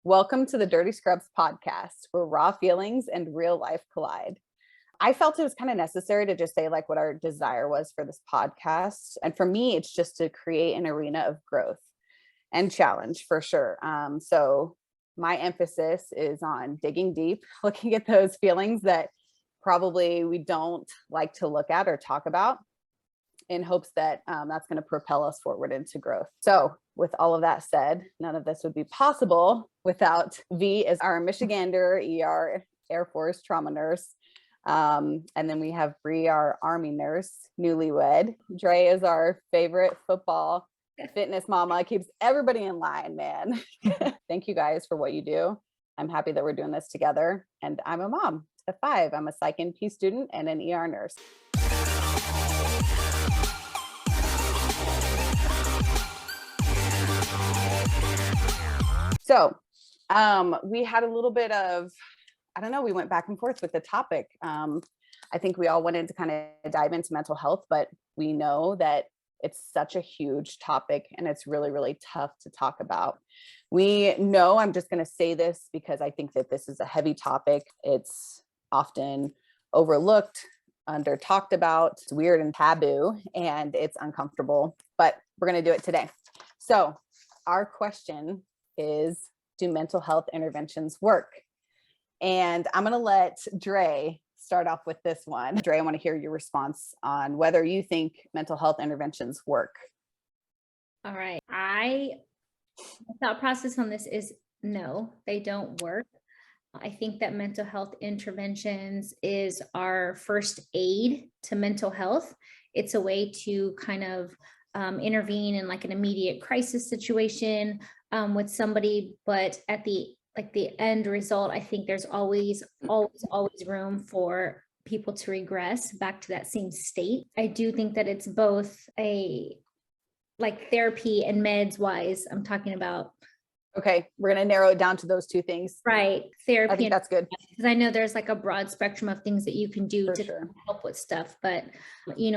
Welcome to the Dirty Scrubs podcast, where raw feelings and real life collide. I felt it was kind of necessary to just say like what our desire was for this podcast. And for me, it's just to create an arena of growth and challenge for sure. So my emphasis is on digging deep, looking at those feelings that probably we don't like to look at or talk about, in hopes that that's going to propel us forward into growth. So with all of that said, none of this would be possible without V as our Michigander ER Air Force trauma nurse. And then we have Bree, our Army nurse, newlywed. Dre is our favorite football fitness mama, keeps everybody in line, man. Thank you guys for what you do. I'm happy that we're doing this together. And I'm a mom of 5. I'm a Psych NP student and an ER nurse. So we had a little bit of, I don't know, we went back and forth with the topic. I think we all wanted to kind of dive into mental health, but we know that it's such a huge topic and it's really, really tough to talk about. We know, I'm just going to say this because I think that this is a heavy topic. It's often overlooked, under talked about, it's weird and taboo, and it's uncomfortable, but we're going to do it today. So our question is, do mental health interventions work? And I'm going to let Dre start off with this one. Dre, I want to hear your response on whether you think mental health interventions work. All right. My thought process on this is no, they don't work. I think that mental health interventions is our first aid to mental health. It's a way to kind of intervene in like an immediate crisis situation with somebody, but at the end result, I think there's always room for people to regress back to that same state. I do think that it's both a like therapy and meds wise. I'm talking about. Okay, we're going to narrow it down to those two things. Right. Therapy. I think that's good. Because I know there's like a broad spectrum of things that you can do to help with stuff, but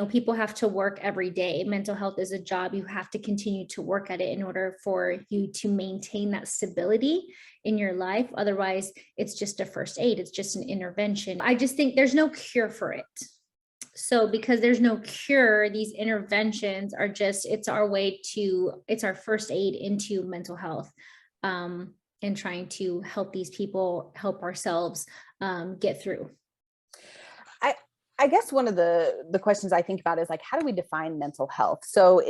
people have to work every day. Mental health is a job. You have to continue to work at it in order for you to maintain that stability in your life. Otherwise, it's just a first aid. It's just an intervention. I just think there's no cure for it. So because there's no cure, these interventions are just, it's our first aid into mental health. And trying to help these people, help ourselves get through. I guess one of the questions I think about is like, how do we define mental health? So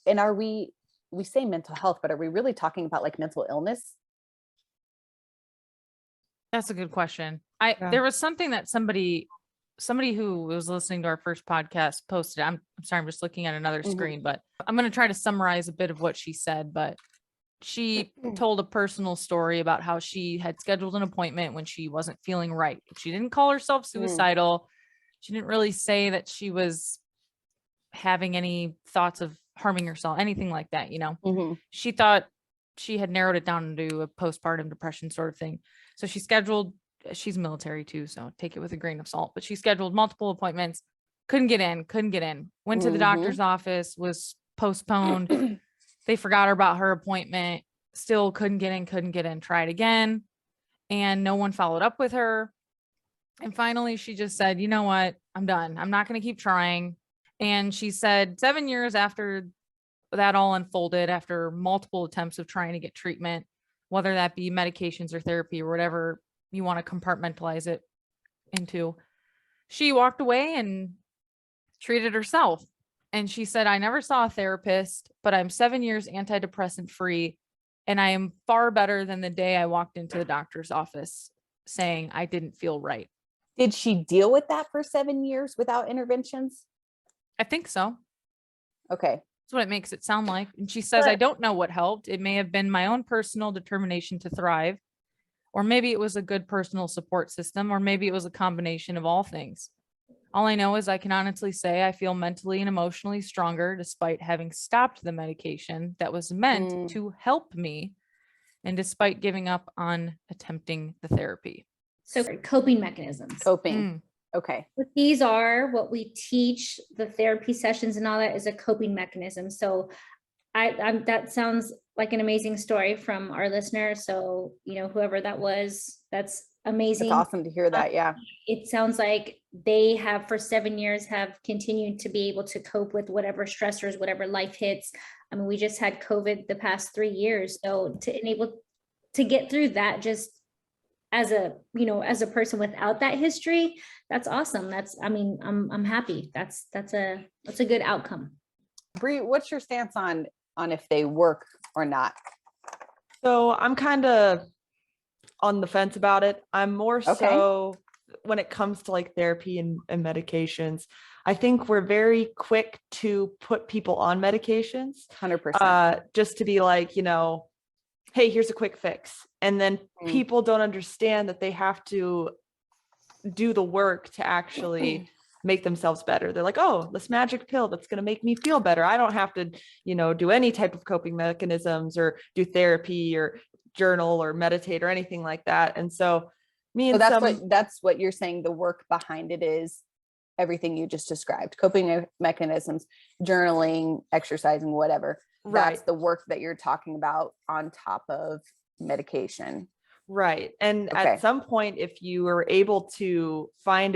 we say mental health, but are we really talking about like mental illness? That's a good question. There was something that somebody who was listening to our first podcast posted. I'm sorry, I'm just looking at another screen, but I'm going to try to summarize a bit of what she said, but she told a personal story about how she had scheduled an appointment when she wasn't feeling right. She didn't call herself suicidal. She didn't really say that she was having any thoughts of harming herself, anything like that, She thought she had narrowed it down into a postpartum depression sort of thing. So she's military too, so take it with a grain of salt, but she scheduled multiple appointments, couldn't get in, went to the doctor's office, was postponed. They forgot about her appointment, still couldn't get in, tried again, and no one followed up with her. And finally, she just said, you know what, I'm done. I'm not going to keep trying. And she said 7 years after that all unfolded, after multiple attempts of trying to get treatment, whether that be medications or therapy or whatever you want to compartmentalize it into, she walked away and treated herself. And she said, I never saw a therapist, but I'm 7 years antidepressant free. And I am far better than the day I walked into the doctor's office saying I didn't feel right. Did she deal with that for 7 years without interventions? I think so. Okay. That's what it makes it sound like. And she says, I don't know what helped. It may have been my own personal determination to thrive, or maybe it was a good personal support system, or maybe it was a combination of all things. All I know is I can honestly say I feel mentally and emotionally stronger despite having stopped the medication that was meant to help me, and despite giving up on attempting the therapy. So coping mechanisms. Okay. But these are what we teach, the therapy sessions and all that is a coping mechanism. So that sounds like an amazing story from our listener. So, whoever that was, that's amazing. It's awesome to hear that. Yeah. It sounds like they have for 7 years have continued to be able to cope with whatever stressors, whatever life hits. I mean, we just had COVID the past 3 years. So to enable to get through that, just as a person without that history, that's awesome. I'm happy. That's a good outcome. Bree, what's your stance on if they work or not? So I'm kind of on the fence about it. I'm more so when it comes to like therapy and medications. I think we're very quick to put people on medications, 100%. just to be like, hey, here's a quick fix. And then people don't understand that they have to do the work to actually make themselves better. They're like, oh, this magic pill that's going to make me feel better. I don't have to, do any type of coping mechanisms or do therapy or journal or meditate or anything like that. And so that's what you're saying. The work behind it is everything you just described: coping mechanisms, journaling, exercising, whatever. Right. That's the work that you're talking about on top of medication. Right. And at some point, if you are able to find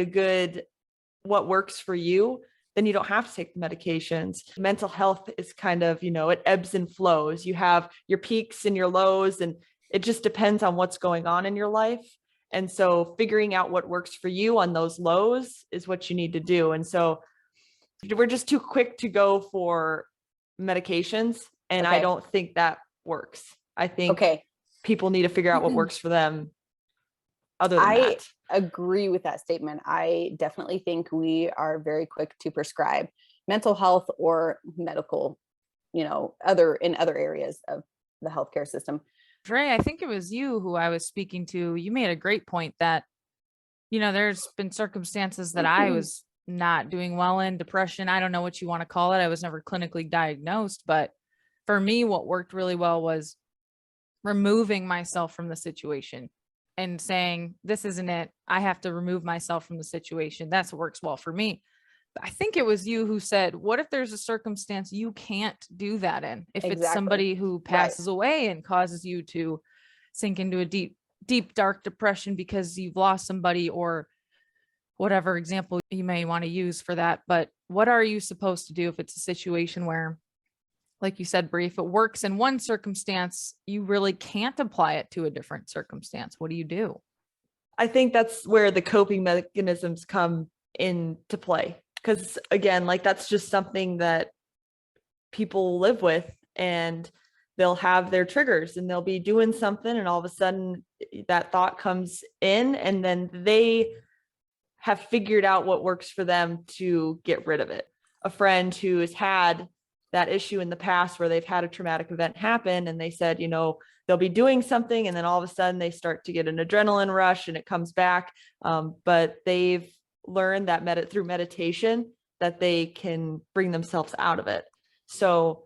what works for you, then you don't have to take the medications. Mental health is kind of, it ebbs and flows. You have your peaks and your lows, and it just depends on what's going on in your life. And so figuring out what works for you on those lows is what you need to do. And so we're just too quick to go for medications. And I don't think that works. I think people need to figure out what works for them. Other than that, I agree with that statement. I definitely think we are very quick to prescribe mental health or medical, in other areas of the healthcare system. Dre, I think it was you who I was speaking to. You made a great point that, there's been circumstances that I was not doing well in, depression. I don't know what you want to call it. I was never clinically diagnosed, but for me, what worked really well was removing myself from the situation and saying, this isn't it. I have to remove myself from the situation. That's what works well for me. But I think it was you who said, what if there's a circumstance you can't do that in? If it's somebody who passes away and causes you to sink into a deep, deep, dark depression because you've lost somebody, or whatever example you may want to use for that. But what are you supposed to do if it's a situation where, like you said, Bree, if it works in one circumstance, you really can't apply it to a different circumstance? What do you do? I think that's where the coping mechanisms come into play. Because again, like that's just something that people live with, and they'll have their triggers and they'll be doing something, and all of a sudden that thought comes in, and then they have figured out what works for them to get rid of it. A friend who has had that issue in the past where they've had a traumatic event happen, and they said, they'll be doing something, and then all of a sudden they start to get an adrenaline rush and it comes back. But they've learned that through meditation that they can bring themselves out of it. So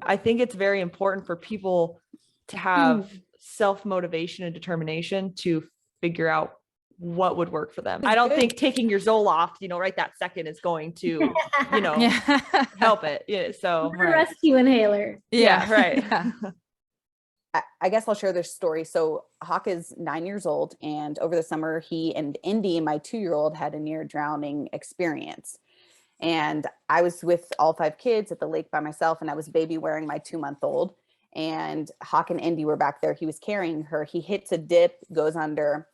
I think it's very important for people to have self-motivation and determination to figure out what would work for them. I don't think taking your Zoloft, right that second is going to, help it. Yeah. So rescue inhaler. Yeah. Right. Yeah. I guess I'll share this story. So Hawk is 9 years old, and over the summer, he and Indy, my 2-year-old, had a near drowning experience. And I was with all 5 kids at the lake by myself, and I was baby wearing my 2-month-old, and Hawk and Indy were back there. He was carrying her. He hits a dip, goes under,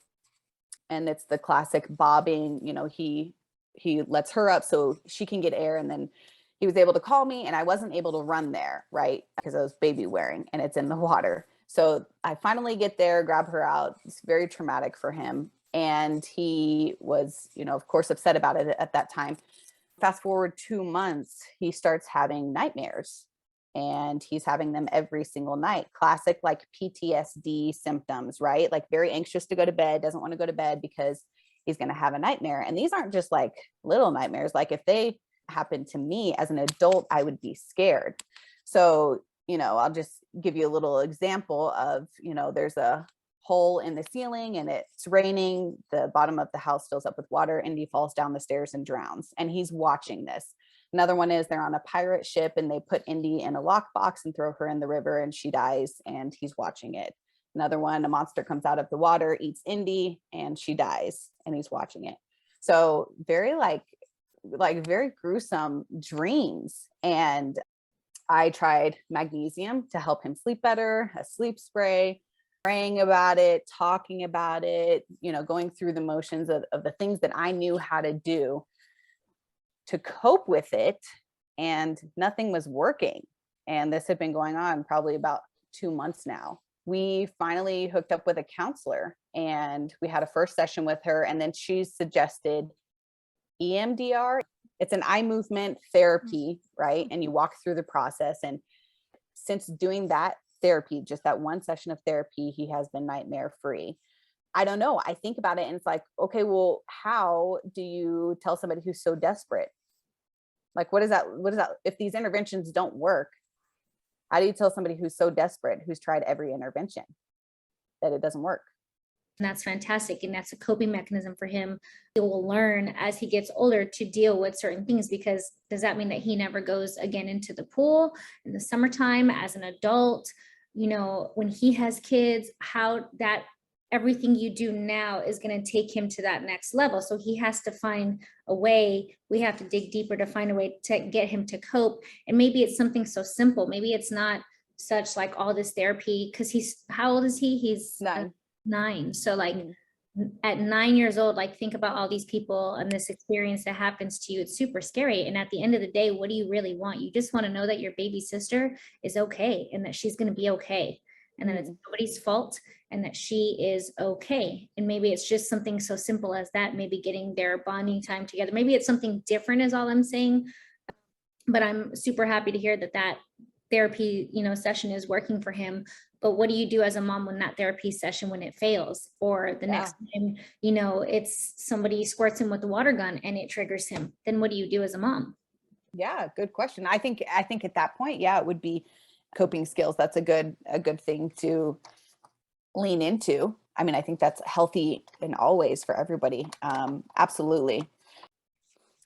and it's the classic bobbing, he lets her up so she can get air. And then he was able to call me, and I wasn't able to run there, right? Because I was baby wearing and it's in the water. So I finally get there, grab her out. It's very traumatic for him. And he was, of course, upset about it at that time. Fast forward 2 months, he starts having nightmares, and he's having them every single night. Classic, like PTSD symptoms, right? Like very anxious to go to bed, doesn't want to go to bed because he's going to have a nightmare. And these aren't just like little nightmares. Like if they happened to me as an adult, I would be scared. So, I'll just give you a little example of, there's a hole in the ceiling and it's raining. The bottom of the house fills up with water, and he falls down the stairs and drowns. And he's watching this. Another one is they're on a pirate ship and they put Indy in a lockbox and throw her in the river and she dies and he's watching it. Another one, a monster comes out of the water, eats Indy and she dies and he's watching it. So very like very gruesome dreams. And I tried magnesium to help him sleep better, a sleep spray, praying about it, talking about it, going through the motions of the things that I knew how to do to cope with it, and nothing was working. And this had been going on probably about 2 months now. We finally hooked up with a counselor and we had a first session with her, and then she suggested EMDR. It's an eye movement therapy, right? And you walk through the process. And since doing that therapy, just that one session of therapy, he has been nightmare free. I don't know. I think about it and it's like, okay, well, how do you tell somebody who's so desperate? Like, what is that? If these interventions don't work, how do you tell somebody who's so desperate, who's tried every intervention, that it doesn't work? And that's fantastic. And that's a coping mechanism for him. He will learn as he gets older to deal with certain things, because does that mean that he never goes again into the pool in the summertime as an adult? When he has kids, how that everything you do now is going to take him to that next level. So he has to find a way. We have to dig deeper to find a way to get him to cope. And maybe it's something so simple. Maybe it's not such like all this therapy, because how old is he? He's 9. So like at 9 years old, like think about all these people and this experience that happens to you. It's super scary. And at the end of the day, what do you really want? You just want to know that your baby sister is okay and that she's going to be okay. And that it's nobody's fault and that she is okay. And maybe it's just something so simple as that, maybe getting their bonding time together. Maybe it's something different is all I'm saying. But I'm super happy to hear that therapy, session is working for him. But what do you do as a mom when that therapy session, when it fails, or the next time, it's somebody squirts him with a water gun and it triggers him? Then what do you do as a mom? Yeah, good question. I think at that point, it would be coping skills. That's a good thing to lean into. I mean, I think that's healthy in all ways for everybody. Absolutely.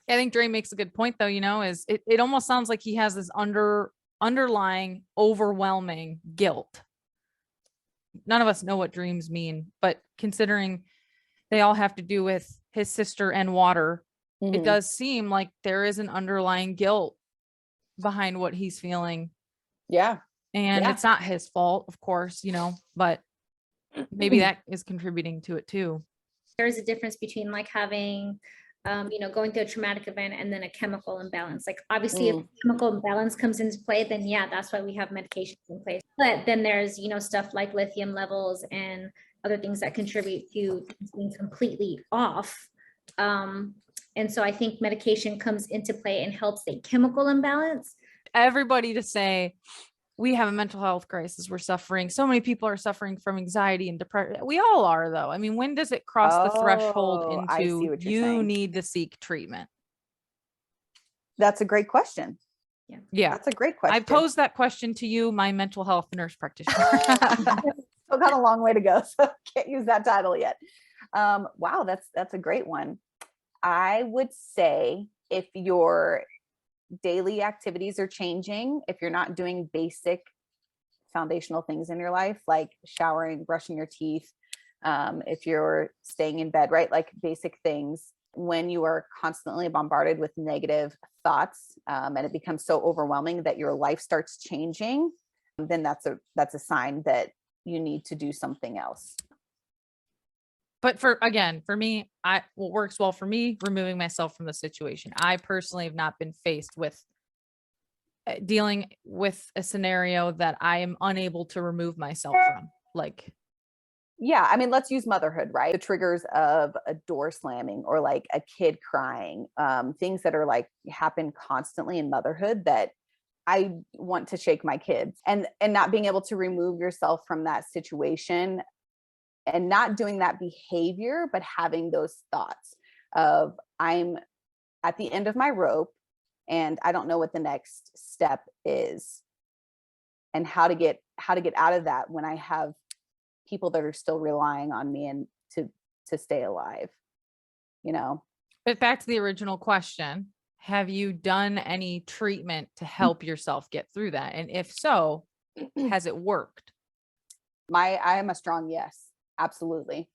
I think Dre makes a good point though, is it almost sounds like he has this underlying overwhelming guilt. None of us know what dreams mean, but considering they all have to do with his sister and water, it does seem like there is an underlying guilt behind what he's feeling. Yeah. And it's not his fault, of course, but maybe that is contributing to it too. There's a difference between like having going through a traumatic event and then a chemical imbalance. Like obviously if chemical imbalance comes into play, then that's why we have medications in place. But then there's, stuff like lithium levels and other things that contribute to being completely off. And so I think medication comes into play and helps a chemical imbalance. Everybody to say, we have a mental health crisis. We're suffering. So many people are suffering from anxiety and depression. We all are though. I mean, when does it cross the threshold into you need to seek treatment? That's a great question. Yeah. That's a great question. I posed that question to you, my mental health nurse practitioner. Still got a long way to go, so can't use that title yet. Wow, that's a great one. I would say if your daily activities are changing, if you're not doing basic foundational things in your life, like showering, brushing your teeth, if you're staying in bed, right? Like basic things, when you are constantly bombarded with negative thoughts, and it becomes so overwhelming that your life starts changing, then that's a sign that you need to do something else. But for me, what works well for me, removing myself from the situation. I personally have not been faced with dealing with a scenario that I am unable to remove myself from. I mean, let's use motherhood, right? The triggers of a door slamming or like a kid crying, things that are like happen constantly in motherhood that I want to shake my kids, and not being able to remove yourself from that situation and not doing that behavior, but having those thoughts of I'm at the end of my rope and I don't know what the next step is, and how to get out of that when I have people that are still relying on me and to stay alive, But back to the original question, have you done any treatment to help yourself get through that? And if so, has it worked? I am a strong yes, absolutely.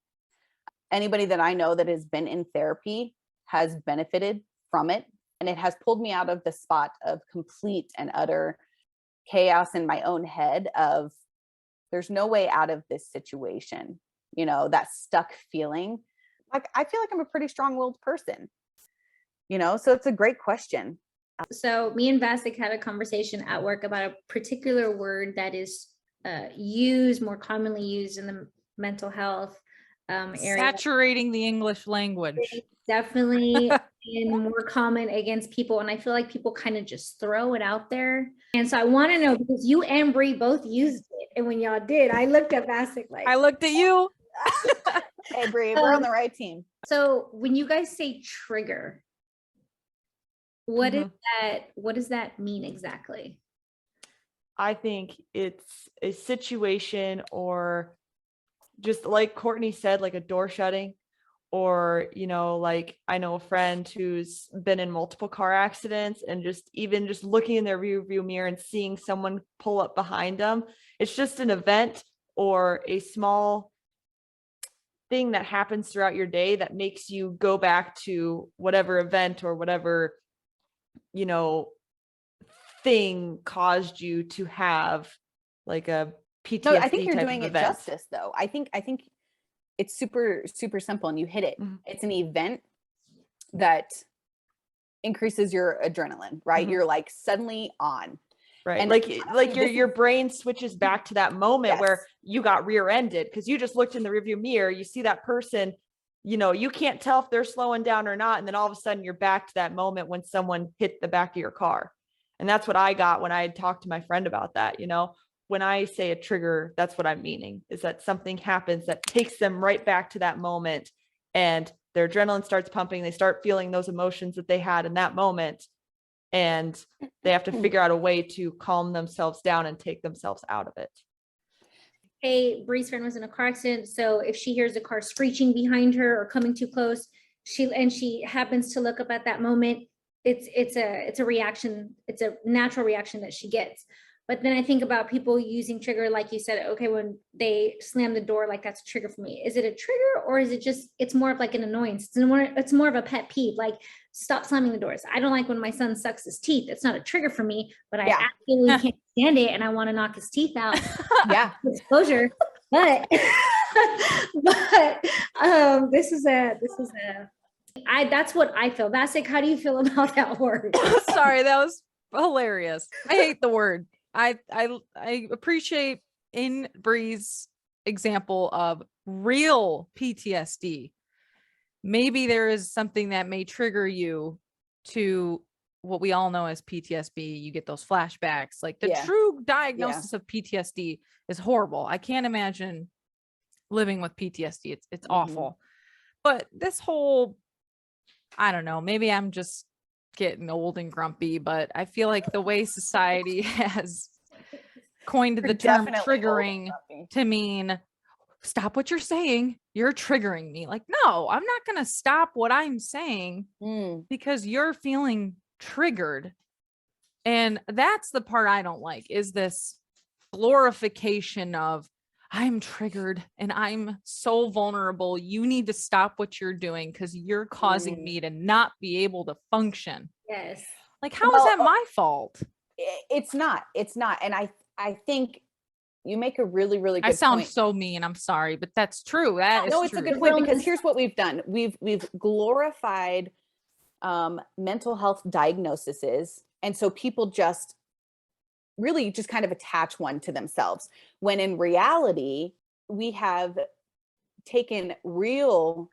Anybody that I know that has been in therapy has benefited from it, and it has pulled me out of the spot of complete and utter chaos in my own head of there's no way out of this situation, that stuck feeling. Like, I feel like I'm a pretty strong-willed person, so it's a great question. So me and Vasek had a conversation at work about a particular word that is more commonly used in the mental health area. Saturating the English language. It's definitely and more common against people. And I feel like people kind of just throw it out there. And so I want to know, because you and Bree both used it. And when y'all did, I looked at Vasek like. I looked at you. Hey, Bree, we're on the right team. So when you guys say trigger, what does that mean exactly? I think it's a situation, or just like Courtney said, like a door shutting, or, like I know a friend who's been in multiple car accidents, and just looking in their rear view mirror and seeing someone pull up behind them. It's just an event or a small thing that happens throughout your day that makes you go back to whatever event or whatever, thing caused you to have like a PTSD. No, I think you're type doing of it event. justice, though. I think it's super, super simple, and you hit it. Mhm. It's an event that increases your adrenaline, right? Mhm. You're like suddenly on. Right. And like honestly, your brain switches back to that moment Yes. where you got rear-ended because you just looked in the rearview mirror, you see that person, you can't tell if they're slowing down or not. And then all of a sudden you're back to that moment when someone hit the back of your car. And that's what I got when I had talked to my friend about that. When I say a trigger, that's what I'm meaning, is that something happens that takes them right back to that moment, and their adrenaline starts pumping. They start feeling those emotions that they had in that moment, and they have to figure out a way to calm themselves down and take themselves out of it. Hey, Bree's friend was in a car accident. So if she hears a car screeching behind her or coming too close, she happens to look up at that moment, it's a reaction. It's a natural reaction that she gets. But then I think about people using trigger, like you said, okay, when they slam the door, like that's a trigger for me. Is it a trigger, or is it just, it's more of like an annoyance? It's more of a pet peeve, like stop slamming the doors. I don't like when my son sucks his teeth. It's not a trigger for me, but I absolutely can't stand it, and I want to knock his teeth out. Yeah. Exposure. But this is that's what I feel. Vasek, how do you feel about that word? Sorry, that was hilarious. I hate the word. I appreciate in Bree's example of real PTSD. Maybe there is something that may trigger you to what we all know as PTSD. You get those flashbacks. Like the true diagnosis of PTSD is horrible. I can't imagine living with PTSD. It's awful. But this whole, I don't know, maybe I'm just getting old and grumpy, but I feel like the way society has coined the term triggering to mean stop what you're saying, you're triggering me. Like, no, I'm not going to stop what I'm saying because you're feeling triggered. And that's the part I don't like, is this glorification of I'm triggered and I'm so vulnerable. You need to stop what you're doing because you're causing me to not be able to function. Yes. Like, how is that my fault? It's not. And I think you make a really, really good point. I sound so mean. I'm sorry, but that's true. That is true. It's a good point, because here's what we've done. We've glorified mental health diagnoses. And so people just really just kind of attach one to themselves, when in reality, we have taken real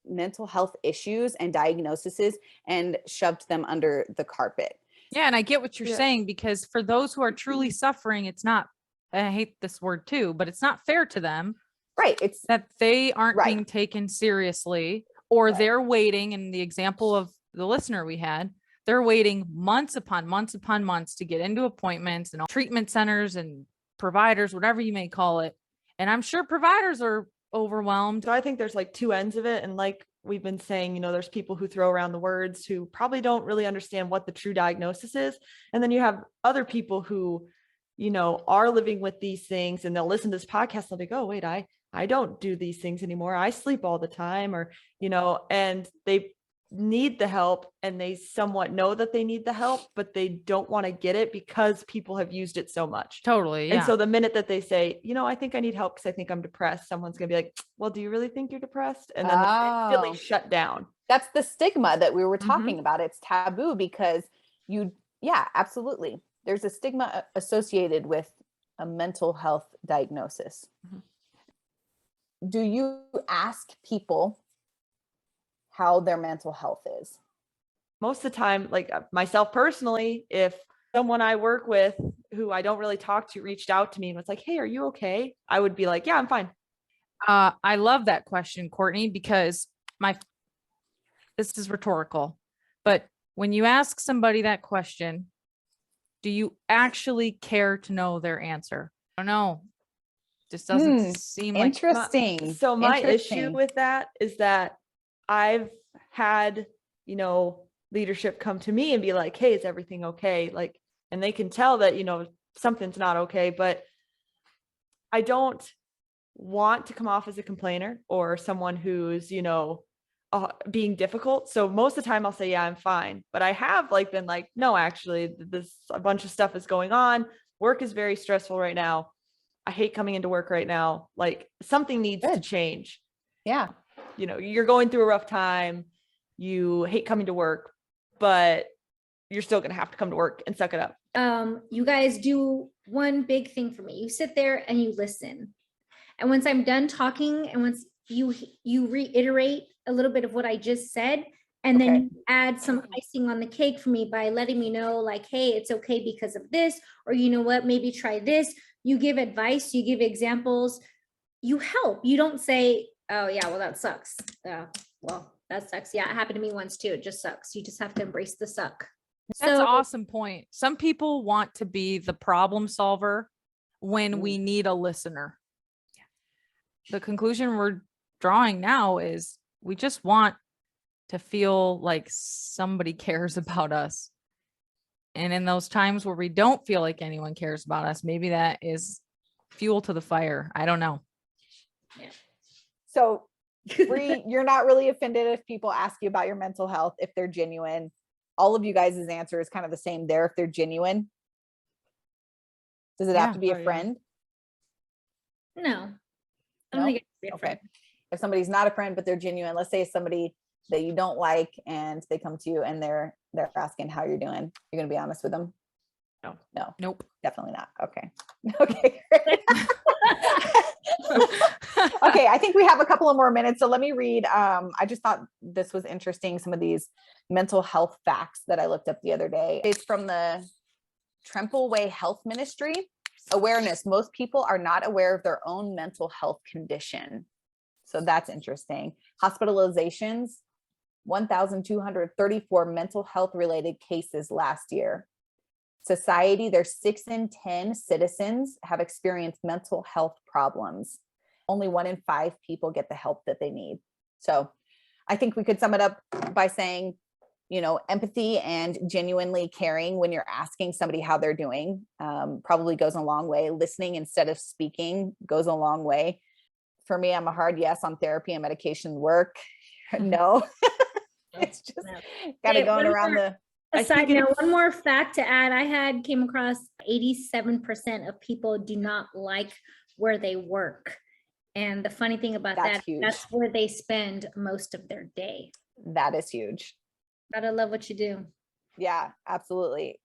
mental health issues and diagnoses and shoved them under the carpet. Yeah. And I get what you're saying, because for those who are truly suffering, it's not, I hate this word too, but it's not fair to them. Right. It's that they aren't being taken seriously, or they're waiting. In the example of the listener we had, they're waiting months upon months to get into appointments and treatment centers and providers, whatever you may call it. And I'm sure providers are overwhelmed. So I think there's like two ends of it. And like we've been saying, there's people who throw around the words who probably don't really understand what the true diagnosis is. And then you have other people who, are living with these things, and they'll listen to this podcast. They'll be like, oh, wait, I don't do these things anymore. I sleep all the time, or, and they need the help, and they somewhat know that they need the help, but they don't want to get it because people have used it so much. Totally. Yeah. And so the minute that they say, I think I need help because I think I'm depressed, someone's going to be like, well, do you really think you're depressed? And then they instantly shut down. That's the stigma that we were talking about. It's taboo because yeah, absolutely. There's a stigma associated with a mental health diagnosis. Do you ask people how their mental health is? Most of the time, like myself personally, if someone I work with who I don't really talk to reached out to me and was like, hey, are you okay? I would be like, yeah, I'm fine. I love that question, Courtney, because this is rhetorical, but when you ask somebody that question, do you actually care to know their answer? I don't know. Just doesn't seem like interesting. So my issue with that is that I've had, leadership come to me and be like, hey, is everything okay? Like, and they can tell that, something's not okay, but I don't want to come off as a complainer or someone who's, being difficult. So most of the time I'll say, yeah, I'm fine. But I have been like, no, actually a bunch of stuff is going on. Work is very stressful right now. I hate coming into work right now. Like something needs to change. Yeah. You're going through a rough time. You hate coming to work, but you're still going to have to come to work and suck it up. You guys do one big thing for me. You sit there and you listen. And once I'm done talking, and once you reiterate a little bit of what I just said, and then you add some icing on the cake for me by letting me know like, hey, it's okay because of this, or you know what, maybe try this. You give advice, you give examples, you help. You don't say, oh yeah, well, that sucks. Well, that sucks. Yeah, it happened to me once too. It just sucks. You just have to embrace the suck. That's an awesome point. Some people want to be the problem solver when we need a listener. The conclusion we're drawing now is we just want to feel like somebody cares about us. And in those times where we don't feel like anyone cares about us, maybe that is fuel to the fire. I don't know. Yeah. So you're not really offended if people ask you about your mental health, if they're genuine. All of you guys' answer is kind of the same there. If they're genuine, does it have to be a friend? No. I don't think it has to be a friend. If somebody's not a friend, but they're genuine, let's say somebody that you don't like and they come to you and they're asking how you're doing, you're going to be honest with them? No. Nope. Definitely not. Okay. Okay. Okay. I think we have a couple of more minutes. So let me read. I just thought this was interesting. Some of these mental health facts that I looked up the other day. It's from the Tremple Way Health Ministry. Awareness. Most people are not aware of their own mental health condition. So that's interesting. Hospitalizations, 1,234 mental health related cases last year. Society, there's 6 in 10 citizens have experienced mental health problems. Only 1 in 5 people get the help that they need. So I think we could sum it up by saying, empathy and genuinely caring when you're asking somebody how they're doing probably goes a long way. Listening instead of speaking goes a long way. For me, I'm a hard yes on therapy and medication work. No, it's just got to going around the. A side note, one more fact to add, came across 87% of people do not like where they work. And the funny thing about that's where they spend most of their day. That is huge. Gotta love what you do. Yeah, absolutely.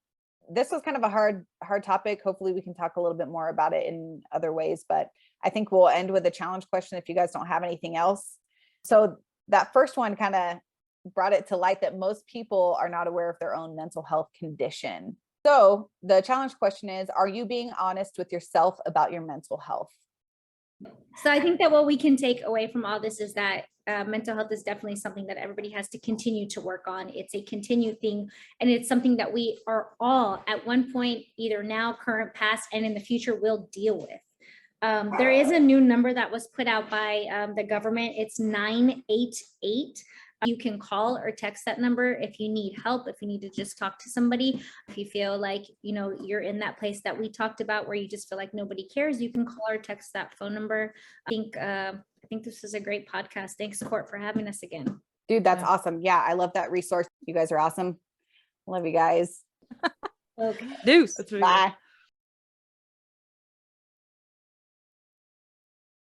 This was kind of a hard topic. Hopefully we can talk a little bit more about it in other ways, but I think we'll end with a challenge question if you guys don't have anything else. So that first one kind of brought it to light that most people are not aware of their own mental health condition. So the challenge question is, are you being honest with yourself about your mental health? So I think that what we can take away from all this is that mental health is definitely something that everybody has to continue to work on. It's a continued thing, and it's something that we are all at one point, either now, current, past, and in the future will deal with. There is a new number that was put out by the government. It's 988. You can call or text that number if you need help, if you need to just talk to somebody, if you feel like, you know, you're in that place that we talked about where you just feel like nobody cares, you can call or text that phone number. I think this is a great podcast. Thanks, Court, for having us again. Dude, that's awesome. Yeah, I love that resource. You guys are awesome. Love you guys. Okay. Deuce. That's really good. Bye.